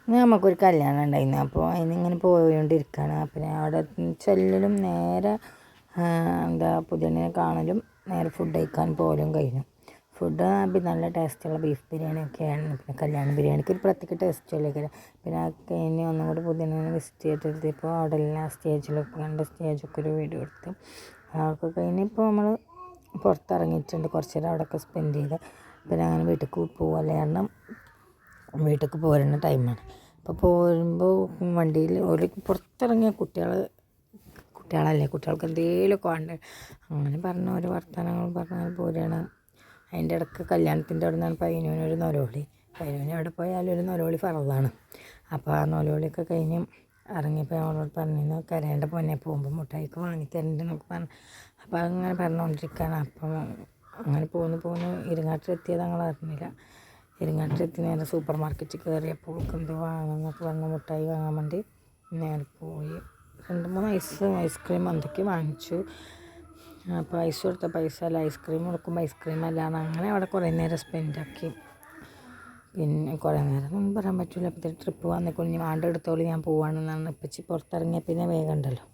നമുക്കൊരു കല്യാണം ഉണ്ടായിരുന്നു. അപ്പോൾ അതിനിങ്ങനെ പോയോണ്ടിരിക്കുകയാണ്. അപ്പം ഞാൻ അവിടെ ചെല്ലലും നേരെ പുതിയണ്ണിനെ കാണലും നേരെ ഫുഡ് കഴിക്കാൻ പോലും കഴിഞ്ഞു. ഫുഡ് നല്ല ടേസ്റ്റുള്ള ബീഫ് ബിരിയാണിയൊക്കെയാണ്. പിന്നെ കല്യാണ ബിരിയാണിക്ക് ഒരു പ്രത്യേക ടേസ്റ്റല്ലേ. പിന്നെ കഴിഞ്ഞ് ഒന്നും കൂടി പുതിയണ്ണിനെ വിസിറ്റ് ചെയ്തെടുത്തപ്പോൾ അവിടെ എല്ലാം സ്റ്റേജിലൊക്കെ കണ്ട് സ്റ്റേജൊക്കെ ഒരു വീഡിയോ എടുത്ത് അതൊക്കെ കഴിഞ്ഞിപ്പോൾ നമ്മൾ പുറത്തിറങ്ങിയിട്ടുണ്ട്. കുറച്ച് നേരം അവിടെയൊക്കെ സ്പെൻഡ് ചെയ്ത് പിന്നെ അങ്ങനെ വീട്ടിലേക്ക് പോകല്ലേ. കാരണം വീട്ടിലേക്ക് പോരുന്ന ടൈമാണ്. അപ്പോൾ പോരുമ്പോൾ വണ്ടിയിൽ ഒരു പുറത്തിറങ്ങിയ കുട്ടികളല്ലേ, കുട്ടികൾക്ക് എന്തെങ്കിലുമൊക്കെ വേണ്ട അങ്ങനെ പറഞ്ഞ ഓരോ വർത്തമാനങ്ങൾ പറഞ്ഞാൽ പോരുകയാണ്. അതിൻ്റെ ഇടയ്ക്ക് കല്യാണത്തിൻ്റെ അവിടെ നിന്നാണ് പൈനുവിനൊരു നൊലോളി. പൈനുവിന് എവിടെ പോയാലും ഒരു നൊലോളി ഫറളാണ്. അപ്പോൾ ആ നൊലോളിയൊക്കെ കഴിഞ്ഞ് ഇറങ്ങിയപ്പോൾ അവളോട് പറഞ്ഞിരുന്നു കരയേണ്ട പൊന്നെ പോകുമ്പോൾ മുട്ടായിക്ക് വാങ്ങിത്തരണ്ടെന്നൊക്കെ പറഞ്ഞു. അപ്പോൾ അങ്ങനെ പറഞ്ഞുകൊണ്ടിരിക്കുകയാണ്. അപ്പം അങ്ങനെ പോന്ന് ഇരിങ്ങാട്ടിലെത്തിയത് ഞങ്ങൾ അറിഞ്ഞില്ല. ഇരിങ്ങാട്ടിലെത്തി നേരെ സൂപ്പർ മാർക്കറ്റിൽ കയറിയപ്പോൾ എന്തോ വാങ്ങണമെന്നൊക്കെ പറഞ്ഞ് മുട്ടായി വാങ്ങാൻ വേണ്ടി നേരെ പോയി. 2-3 ഐസ്ക്രീം എന്തൊക്കെ വാങ്ങിച്ചു. അപ്പോൾ ഐസ് കൊടുത്ത പൈസ അല്ല, ഐസ്ക്രീം കൊടുക്കുമ്പോൾ ഐസ്ക്രീം അല്ലാന്ന് അങ്ങനെ അവിടെ കുറേ നേരം സ്പെൻഡാക്കി. പിന്നെ കുറേ നേരം ഒന്നും പറയാൻ പറ്റില്ല. അപ്പോൾ ട്രിപ്പ് വന്നിക്കൊള്ളി ആണ്ട് എടുത്തോളി ഞാൻ പോവാണെന്നാണ്. ഇപ്പച്ചി പുറത്തിറങ്ങിയ പിന്നെ വേഗം ഉണ്ടല്ലോ.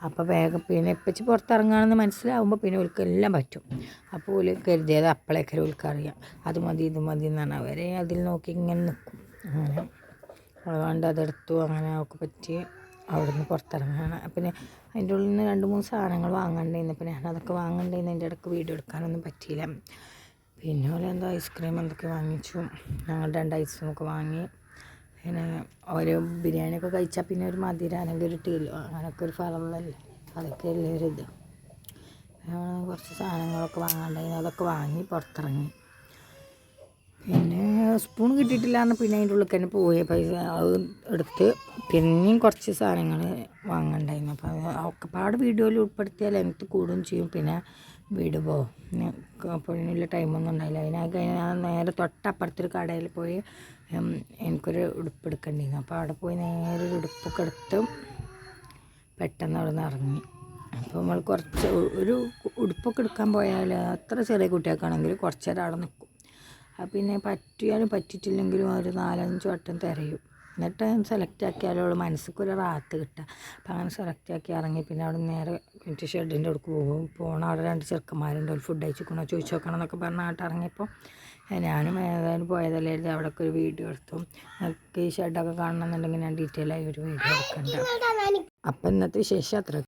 അപ്പോൾ വേഗം പിന്നെ ഇപ്പച്ചി പുറത്തിറങ്ങുകയാണെന്ന് മനസ്സിലാവുമ്പോൾ പിന്നെ ഓൽക്കെല്ലാം പറ്റും. അപ്പോൾ ഓല് കരുതിയത് അപ്പോഴേക്ക് ഓൽക്കറിയാം അത് മതി ഇത് മതി എന്നാണ്. അവരെ അതിൽ നോക്കി ഇങ്ങനെ നിൽക്കും. അങ്ങനെ അതുകൊണ്ട് അതെടുത്തു. അങ്ങനെ ഒക്കെ പറ്റി അവിടുന്ന് പുറത്തിറങ്ങുകയാണ്. പിന്നെ അതിൻ്റെ ഉള്ളിൽ നിന്ന് 2-3 സാധനങ്ങൾ വാങ്ങണ്ടായിരുന്നു. പിന്നെ ഞാനതൊക്കെ വാങ്ങണ്ടായിരുന്നു. അതിൻ്റെ ഇടയ്ക്ക് വീഡിയോ എടുക്കാനൊന്നും പറ്റിയില്ല. പിന്നെ പോലെ എന്തോ ഐസ്ക്രീം എന്തൊക്കെ വാങ്ങിച്ചു. ഞങ്ങൾ 2 ഐസ്ക്രീമൊക്കെ വാങ്ങി. പിന്നെ ഒരു ബിരിയാണിയൊക്കെ കഴിച്ചാൽ പിന്നെ ഒരു മധുരം അല്ലെങ്കിൽ ഒരു ടീലോ അങ്ങനെയൊക്കെ ഒരു ഫലമല്ലേ, അതൊക്കെ അല്ലേ ഒരു ഇത്. കുറച്ച് സാധനങ്ങളൊക്കെ വാങ്ങാണ്ടായിരുന്നു. അതൊക്കെ വാങ്ങി പുറത്തിറങ്ങി. പിന്നെ സ്പൂൺ കിട്ടിയിട്ടില്ല എന്ന് പിന്നെ അതിൻ്റെ ഉള്ളിൽ തന്നെ പോയി പൈസ അത് എടുത്ത് പിന്നെയും കുറച്ച് സാധനങ്ങൾ വാങ്ങണ്ടായിരുന്നു. അപ്പോൾ ഒക്കെപ്പാട് വീഡിയോയിൽ ഉൾപ്പെടുത്തിയാൽ ലെങ്ത്ത് കൂടുകയും ചെയ്യും. പിന്നെ വീട് പോകും. അപ്പോൾ ഇതിനുള്ള ടൈമൊന്നും ഉണ്ടായില്ല. അതിനൊക്കെ ഞാൻ നേരെ തൊട്ടപ്പുറത്തൊരു കടയിൽ പോയി എനിക്കൊരു ഉടുപ്പ് എടുക്കേണ്ടിയിരുന്നു. അപ്പോൾ അവിടെ പോയി നേരെ ഒരു ഉടുപ്പൊക്കെ എടുത്ത് പെട്ടെന്ന് അവിടെ നിന്ന് ഇറങ്ങി. അപ്പോൾ നമ്മൾ ഒരു ഉടുപ്പൊക്കെ എടുക്കാൻ പോയാൽ അത്ര ചെറിയ കുട്ടികൾക്കാണെങ്കിൽ കുറച്ച് നേരം അവിടെ നിൽക്കും. പിന്നെ പറ്റിയാലും പറ്റിയിട്ടില്ലെങ്കിലും ഒരു 4-5 വട്ടം തിരയും. എന്നിട്ട് സെലക്ട് ആക്കിയാലുള്ള മനസ്സിക്കൊരു റാഹത്ത് കിട്ടുക. അപ്പം അങ്ങനെ സെലക്ട് ആക്കി ഇറങ്ങി. പിന്നെ അവിടെ നേരെ എനിക്ക് ഷെഡിൻ്റെ അടുക്ക് പോകണം. അവിടെ 2 ചെറുക്കന്മാരുണ്ട്. ഒരു ഫുഡ് കഴിച്ചിക്കണോ ചോദിച്ചു നോക്കണം എന്നൊക്കെ പറഞ്ഞ് അങ്ങോട്ട് ഇറങ്ങിയപ്പോൾ ഞാനും ഏതായാലും പോയതല്ലേ എഴുതി അവിടെയൊക്കെ ഒരു വീഡിയോ എടുത്തു. എനിക്ക് ഈ ഷെഡൊക്കെ കാണണമെന്നുണ്ടെങ്കിൽ ഞാൻ ഡീറ്റെയിൽ ആയി ഒരു വീഡിയോ എടുക്കണ്ട. അപ്പം ഇന്നത്തെ വിശേഷം അത്ര.